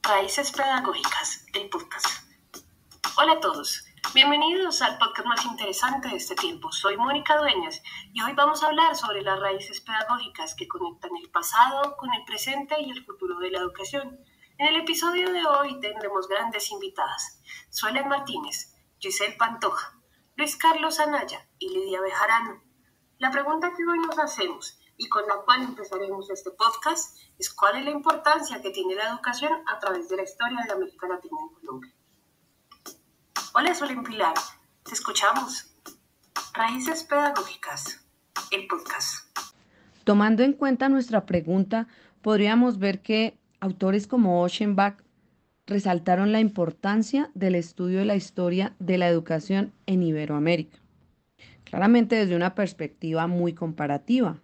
Raíces Pedagógicas, el podcast. Hola a todos, bienvenidos al podcast más interesante de este tiempo. Soy Mónica Dueñas y hoy vamos a hablar sobre las raíces pedagógicas que conectan el pasado con el presente y el futuro de la educación. En el episodio de hoy tendremos grandes invitadas: Suelen Martínez, Giselle Pantoja, Luis Carlos Anaya y Lidia Bejarano. La pregunta que hoy nos hacemos y con la cual empezaremos este podcast es: ¿cuál es la importancia que tiene la educación a través de la historia de América Latina y Colombia? Hola, Suelen Pilar, te escuchamos. Raíces Pedagógicas, el podcast. Tomando en cuenta nuestra pregunta, podríamos ver que autores como Ochsenbach resaltaron la importancia del estudio de la historia de la educación en Iberoamérica, claramente desde una perspectiva muy comparativa.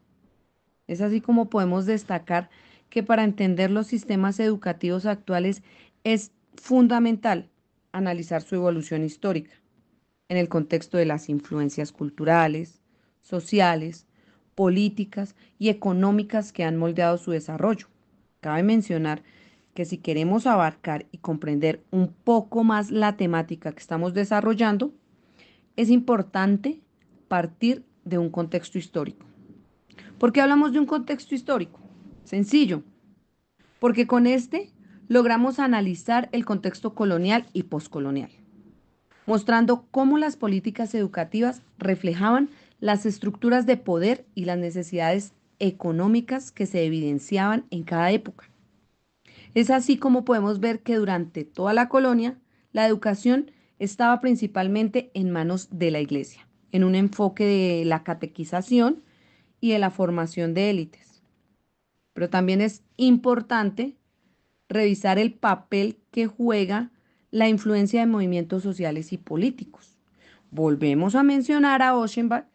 Es así como podemos destacar que para entender los sistemas educativos actuales es fundamental analizar su evolución histórica en el contexto de las influencias culturales, sociales, políticas y económicas que han moldeado su desarrollo. Cabe mencionar que si queremos abarcar y comprender un poco más la temática que estamos desarrollando, es importante partir de un contexto histórico. ¿Por qué hablamos de un contexto histórico? Sencillo, porque con este logramos analizar el contexto colonial y poscolonial, mostrando cómo las políticas educativas reflejaban las estructuras de poder y las necesidades económicas que se evidenciaban en cada época. Es así como podemos ver que durante toda la colonia, la educación estaba principalmente en manos de la Iglesia, en un enfoque de la catequización y de la formación de élites. Pero también es importante revisar el papel que juega la influencia de movimientos sociales y políticos. Volvemos a mencionar a Ochsenbach,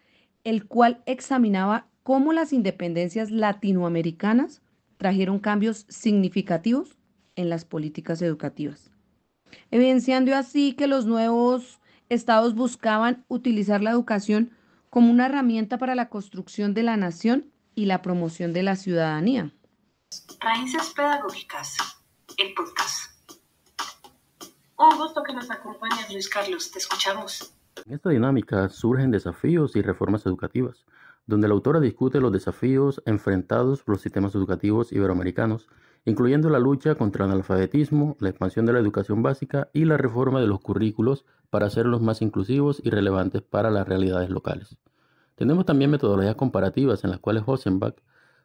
el cual examinaba cómo las independencias latinoamericanas trajeron cambios significativos en las políticas educativas, evidenciando así que los nuevos estados buscaban utilizar la educación como una herramienta para la construcción de la nación y la promoción de la ciudadanía. Raíces Pedagógicas, el podcast. Un gusto que nos acompañes, Luis Carlos, te escuchamos. En esta dinámica surgen desafíos y reformas educativas, donde la autora discute los desafíos enfrentados por los sistemas educativos iberoamericanos, incluyendo la lucha contra el analfabetismo, la expansión de la educación básica y la reforma de los currículos para hacerlos más inclusivos y relevantes para las realidades locales. Tenemos también metodologías comparativas en las cuales Ochsenbach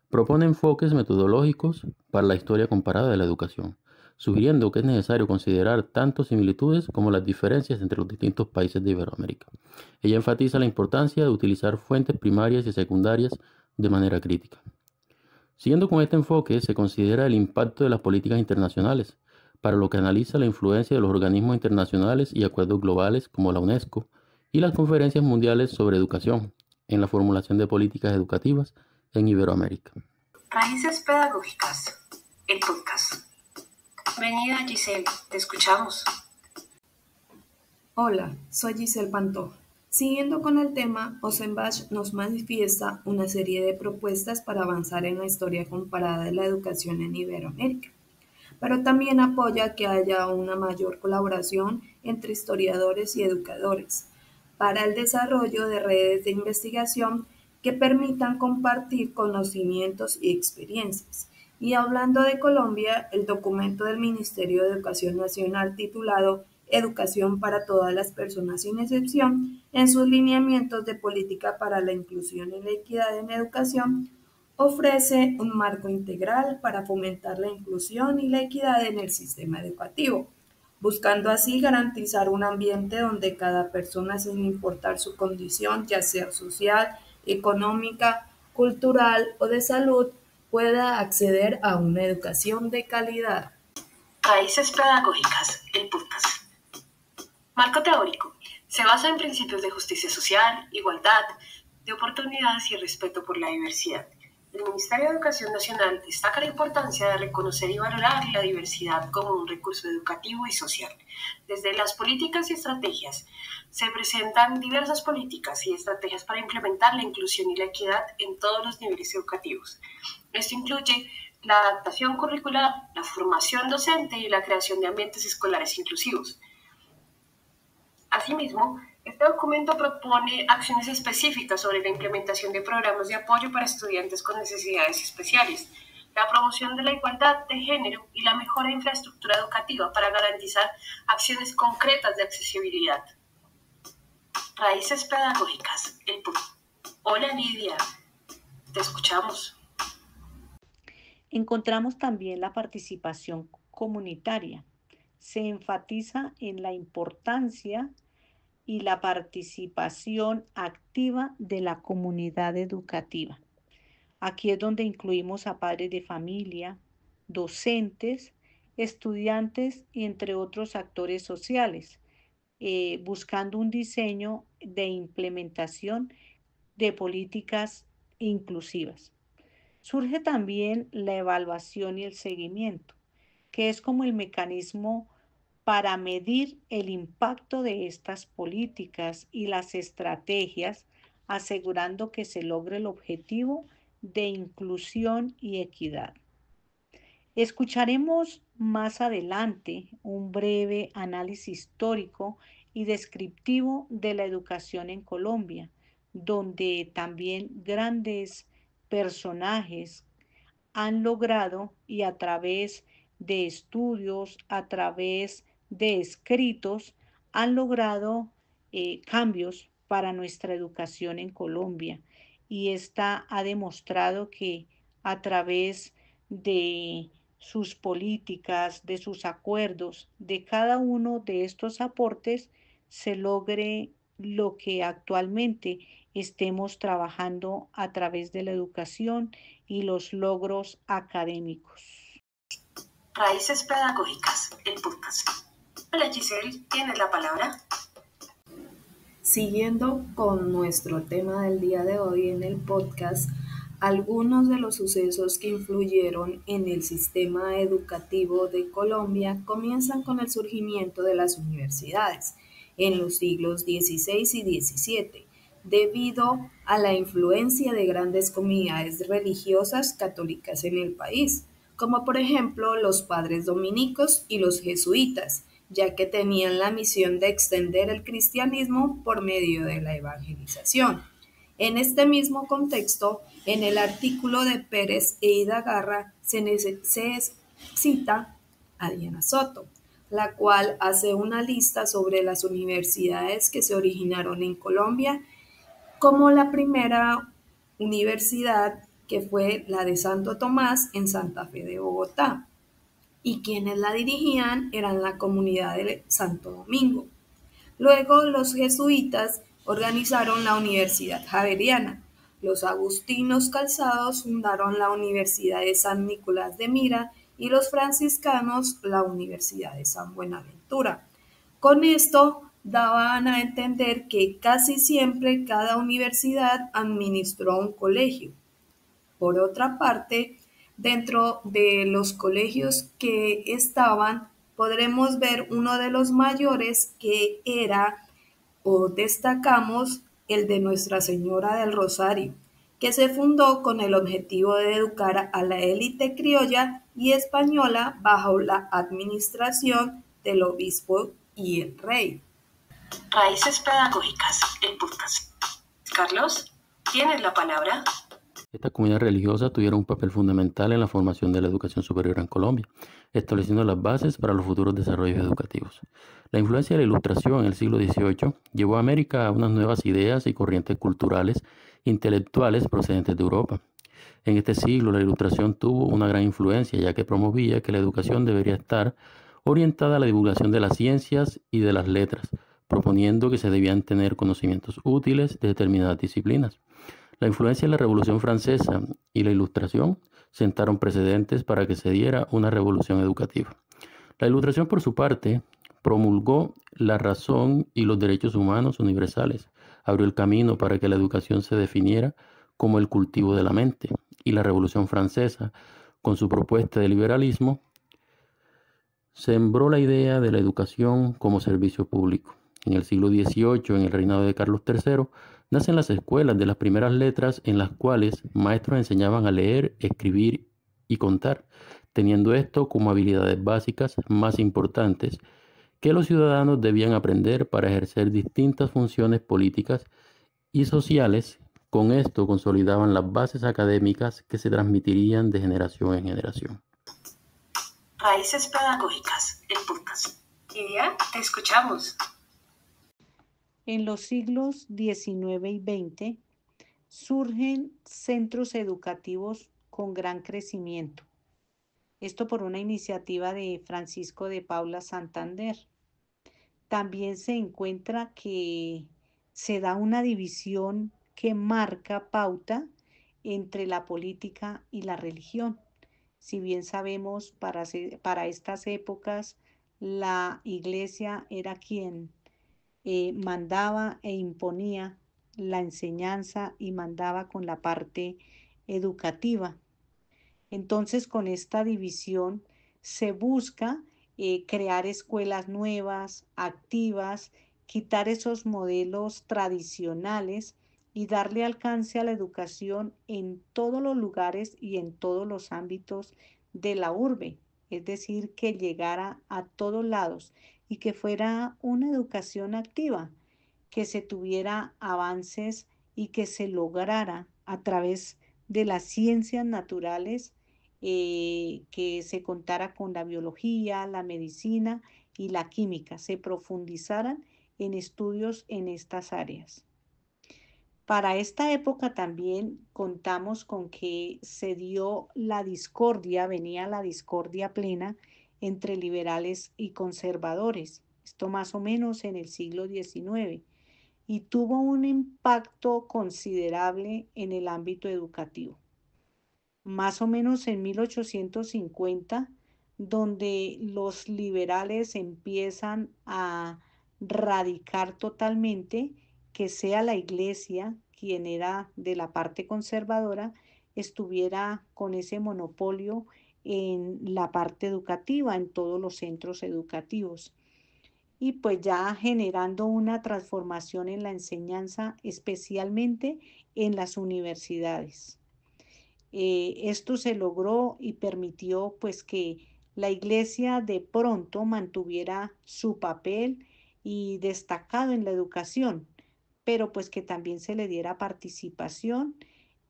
propone enfoques metodológicos para la historia comparada de la educación, sugiriendo que es necesario considerar tanto similitudes como las diferencias entre los distintos países de Iberoamérica. Ella enfatiza la importancia de utilizar fuentes primarias y secundarias de manera crítica. Siguiendo con este enfoque, se considera el impacto de las políticas internacionales, para lo que analiza la influencia de los organismos internacionales y acuerdos globales como la UNESCO y las conferencias mundiales sobre educación en la formulación de políticas educativas en Iberoamérica. Raíces Pedagógicas, el podcast. Bienvenida, Giselle, te escuchamos. Hola, soy Giselle Pantoja. Siguiendo con el tema, Ochsenbach nos manifiesta una serie de propuestas para avanzar en la historia comparada de la educación en Iberoamérica, pero también apoya que haya una mayor colaboración entre historiadores y educadores para el desarrollo de redes de investigación que permitan compartir conocimientos y experiencias. Y hablando de Colombia, el documento del Ministerio de Educación Nacional titulado Educación para todas las personas sin excepción, en sus lineamientos de política para la inclusión y la equidad en educación, ofrece un marco integral para fomentar la inclusión y la equidad en el sistema educativo, buscando así garantizar un ambiente donde cada persona, sin importar su condición, ya sea social, económica, cultural o de salud, pueda acceder a una educación de calidad. Raíces Pedagógicas, el podcast. Marco teórico. Se basa en principios de justicia social, igualdad, de oportunidades y respeto por la diversidad. El Ministerio de Educación Nacional destaca la importancia de reconocer y valorar la diversidad como un recurso educativo y social. Desde las políticas y estrategias se presentan diversas políticas y estrategias para implementar la inclusión y la equidad en todos los niveles educativos. Esto incluye la adaptación curricular, la formación docente y la creación de ambientes escolares inclusivos. Asimismo, este documento propone acciones específicas sobre la implementación de programas de apoyo para estudiantes con necesidades especiales, la promoción de la igualdad de género y la mejora de infraestructura educativa para garantizar acciones concretas de accesibilidad. Raíces pedagógicas. Hola Lidia, te escuchamos. Encontramos también la participación comunitaria. Se enfatiza en la importancia y la participación activa de la comunidad educativa. Aquí es donde incluimos a padres de familia, docentes, estudiantes y entre otros actores sociales, buscando un diseño de implementación de políticas inclusivas. Surge también la evaluación y el seguimiento, que es como el mecanismo para medir el impacto de estas políticas y las estrategias, asegurando que se logre el objetivo de inclusión y equidad. Escucharemos más adelante un breve análisis histórico y descriptivo de la educación en Colombia, donde también grandes personajes han logrado y a través de estudios, a través de escritos, han logrado cambios para nuestra educación en Colombia. Y esta ha demostrado que a través de sus políticas, de sus acuerdos, de cada uno de estos aportes, se logre lo que actualmente estemos trabajando a través de la educación y los logros académicos. Raíces pedagógicas, el podcast. Hola Giselle, ¿tienes la palabra? Siguiendo con nuestro tema del día de hoy en el podcast, algunos de los sucesos que influyeron en el sistema educativo de Colombia comienzan con el surgimiento de las universidades en los siglos XVI y XVII, debido a la influencia de grandes comunidades religiosas católicas en el país, como por ejemplo los padres dominicos y los jesuitas, ya que tenían la misión de extender el cristianismo por medio de la evangelización. En este mismo contexto, en el artículo de Pérez e Ida Garra se cita a Diana Soto, la cual hace una lista sobre las universidades que se originaron en Colombia, como la primera universidad que fue la de Santo Tomás en Santa Fe de Bogotá, y quienes la dirigían eran la comunidad de Santo Domingo. Luego los jesuitas organizaron la Universidad Javeriana, los agustinos calzados fundaron la Universidad de San Nicolás de Mira y los franciscanos la Universidad de San Buenaventura. Con esto daban a entender que casi siempre cada universidad administró un colegio. Por otra parte, dentro de los colegios que estaban, podremos ver uno de los mayores que era, o destacamos, el de Nuestra Señora del Rosario, que se fundó con el objetivo de educar a la élite criolla y española bajo la administración del obispo y el rey. Raíces pedagógicas, el podcast. Carlos, ¿tienes la palabra? Estas comunidades religiosas tuvieron un papel fundamental en la formación de la educación superior en Colombia, estableciendo las bases para los futuros desarrollos educativos. La influencia de la Ilustración en el siglo XVIII llevó a América a unas nuevas ideas y corrientes culturales, intelectuales procedentes de Europa. En este siglo, la Ilustración tuvo una gran influencia, ya que promovía que la educación debería estar orientada a la divulgación de las ciencias y de las letras, proponiendo que se debían tener conocimientos útiles de determinadas disciplinas. La influencia de la Revolución Francesa y la Ilustración sentaron precedentes para que se diera una revolución educativa. La Ilustración, por su parte, promulgó la razón y los derechos humanos universales, abrió el camino para que la educación se definiera como el cultivo de la mente, y la Revolución Francesa, con su propuesta de liberalismo, sembró la idea de la educación como servicio público. En el siglo XVIII, en el reinado de Carlos III, nacen las escuelas de las primeras letras en las cuales maestros enseñaban a leer, escribir y contar, teniendo esto como habilidades básicas más importantes que los ciudadanos debían aprender para ejercer distintas funciones políticas y sociales. Con esto consolidaban las bases académicas que se transmitirían de generación en generación. Raíces pedagógicas, el podcast. Lidia, te escuchamos. En los siglos XIX y XX surgen centros educativos con gran crecimiento. Esto por una iniciativa de Francisco de Paula Santander. También se encuentra que se da una división que marca pauta entre la política y la religión. Si bien sabemos, para estas épocas la iglesia era quien mandaba e imponía la enseñanza y mandaba con la parte educativa. Entonces, con esta división se busca crear escuelas nuevas, activas, quitar esos modelos tradicionales y darle alcance a la educación en todos los lugares y en todos los ámbitos de la urbe, es decir, que llegara a todos lados y que fuera una educación activa, que se tuviera avances y que se lograra a través de las ciencias naturales, que se contara con la biología, la medicina y la química, se profundizaran en estudios en estas áreas. Para esta época también contamos con que se dio la discordia, venía la discordia plena entre liberales y conservadores, esto más o menos en el siglo XIX, y tuvo un impacto considerable en el ámbito educativo. Más o menos en 1850, donde los liberales empiezan a radicar totalmente que sea la iglesia quien era de la parte conservadora, estuviera con ese monopolio en la parte educativa, en todos los centros educativos. Y pues ya generando una transformación en la enseñanza, especialmente en las universidades. Esto se logró y permitió pues que la iglesia de pronto mantuviera su papel y destacado en la educación, pero pues que también se le diera participación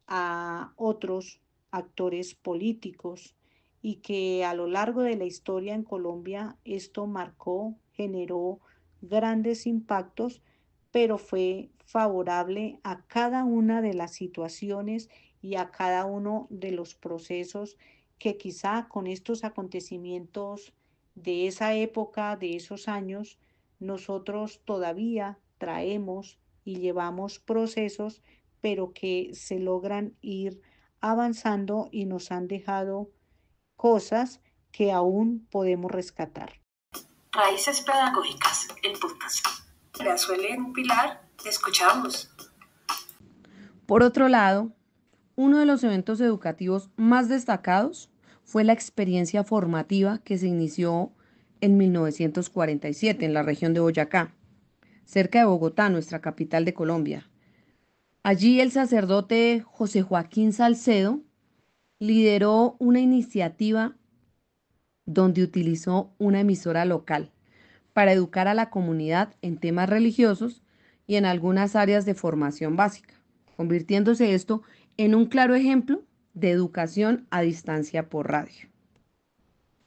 a otros actores políticos y que a lo largo de la historia en Colombia esto marcó, generó grandes impactos, pero fue favorable a cada una de las situaciones y a cada uno de los procesos que quizá con estos acontecimientos de esa época, de esos años, nosotros todavía traemos y llevamos procesos, pero que se logran ir avanzando y nos han dejado cosas que aún podemos rescatar. Raíces pedagógicas, el podcast. Grazuelen, Pilar, te escuchamos. Por otro lado, uno de los eventos educativos más destacados fue la experiencia formativa que se inició en 1947 en la región de Boyacá, cerca de Bogotá, nuestra capital de Colombia. Allí el sacerdote José Joaquín Salcedo lideró una iniciativa donde utilizó una emisora local para educar a la comunidad en temas religiosos y en algunas áreas de formación básica, convirtiéndose esto en un claro ejemplo de educación a distancia por radio.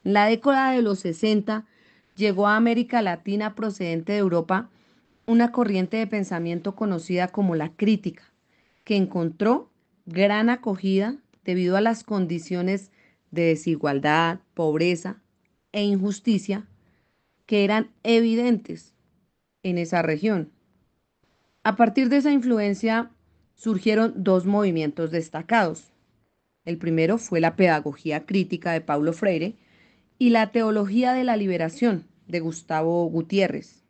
En la década de los 60 llegó a América Latina procedente de Europa una corriente de pensamiento conocida como la crítica, que encontró gran acogida debido a las condiciones de desigualdad, pobreza e injusticia que eran evidentes en esa región. A partir de esa influencia surgieron dos movimientos destacados. El primero fue la pedagogía crítica de Paulo Freire y la teología de la liberación de Gustavo Gutiérrez.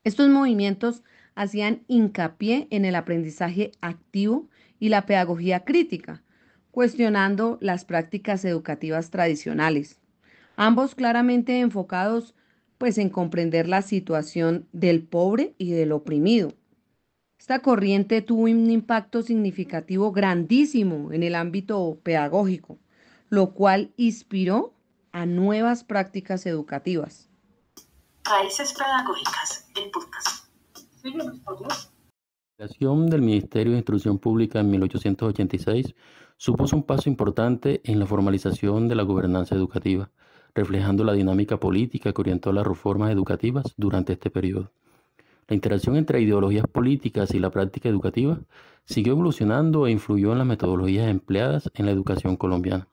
Estos movimientos hacían hincapié en el aprendizaje activo y la pedagogía crítica, cuestionando las prácticas educativas tradicionales, ambos claramente enfocados pues en comprender la situación del pobre y del oprimido. Esta corriente tuvo un impacto significativo grandísimo en el ámbito pedagógico, lo cual inspiró a nuevas prácticas educativas. Raíces pedagógicas, el podcast. Síguenos, por favor. La creación del Ministerio de Instrucción Pública en 1886 supuso un paso importante en la formalización de la gobernanza educativa, reflejando la dinámica política que orientó las reformas educativas durante este periodo. La interacción entre ideologías políticas y la práctica educativa siguió evolucionando e influyó en las metodologías empleadas en la educación colombiana.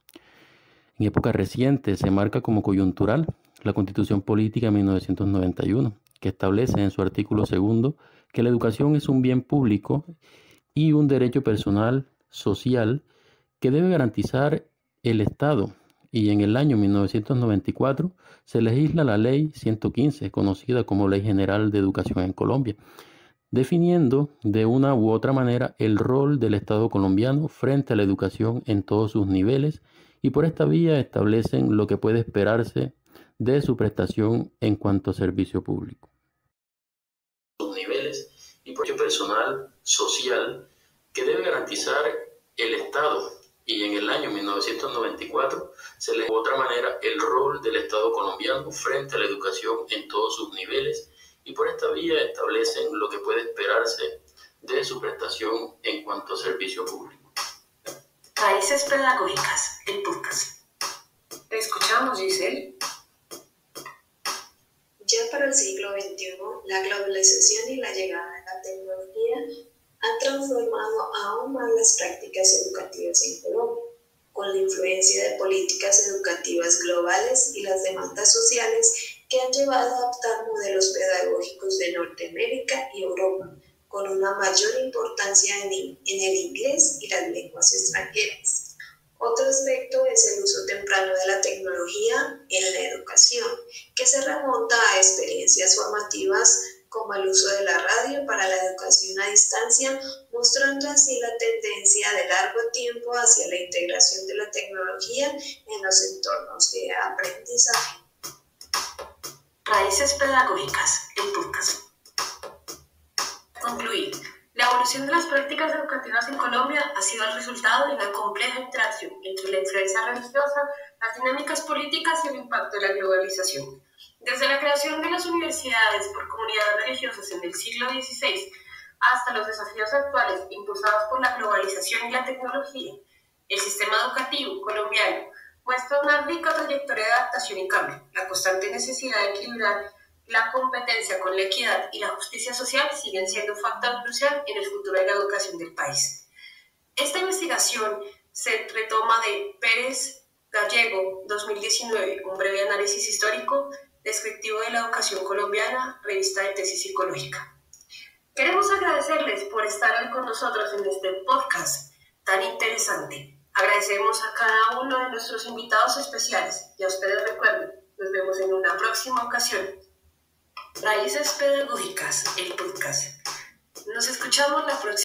En épocas recientes se marca como coyuntural la Constitución Política de 1991, que establece en su artículo 2 que la educación es un bien público y un derecho personal social que debe garantizar el Estado, y en el año 1994 se legisla la Ley 115, conocida como Ley General de Educación en Colombia, definiendo de una u otra manera el rol del Estado colombiano frente a la educación en todos sus niveles, y por esta vía establecen lo que puede esperarse de su prestación en cuanto a servicio público. Sus niveles y por personal social que debe garantizar el Estado, y en el año 1994 se le de otra manera el rol del Estado colombiano frente a la educación en todos sus niveles, y por esta vía establecen lo que puede esperarse de su prestación en cuanto a servicio público. Raíces pedagógicas, el podcast. Te escuchamos, Giselle. Ya para el siglo XXI, la globalización y la llegada de la tecnología han transformado aún más las prácticas educativas en Colombia, con la influencia de políticas educativas globales y las demandas sociales que han llevado a adoptar modelos pedagógicos de Norteamérica y Europa, con una mayor importancia en el inglés y las lenguas extranjeras. Otro aspecto es el uso temprano de la tecnología en la educación, que se remonta a experiencias formativas como el uso de la radio para la educación a distancia, mostrando así la tendencia de largo tiempo hacia la integración de la tecnología en los entornos de aprendizaje. Raíces pedagógicas, el podcast. Concluir. La evolución de las prácticas educativas en Colombia ha sido el resultado de una compleja interacción entre la influencia religiosa, las dinámicas políticas y el impacto de la globalización. Desde la creación de las universidades por comunidades religiosas en el siglo XVI hasta los desafíos actuales impulsados por la globalización y la tecnología, el sistema educativo colombiano muestra una rica trayectoria de adaptación y cambio. La constante necesidad de equilibrar la competencia con la equidad y la justicia social siguen siendo un factor crucial en el futuro de la educación del país. Esta investigación se retoma de Pérez Gallego, 2019, un breve análisis histórico descriptivo de la educación colombiana, revista de tesis psicológica. Queremos agradecerles por estar hoy con nosotros en este podcast tan interesante. Agradecemos a cada uno de nuestros invitados especiales y a ustedes recuerden, nos vemos en una próxima ocasión. Raíces pedagógicas, el podcast. Nos escuchamos la próxima.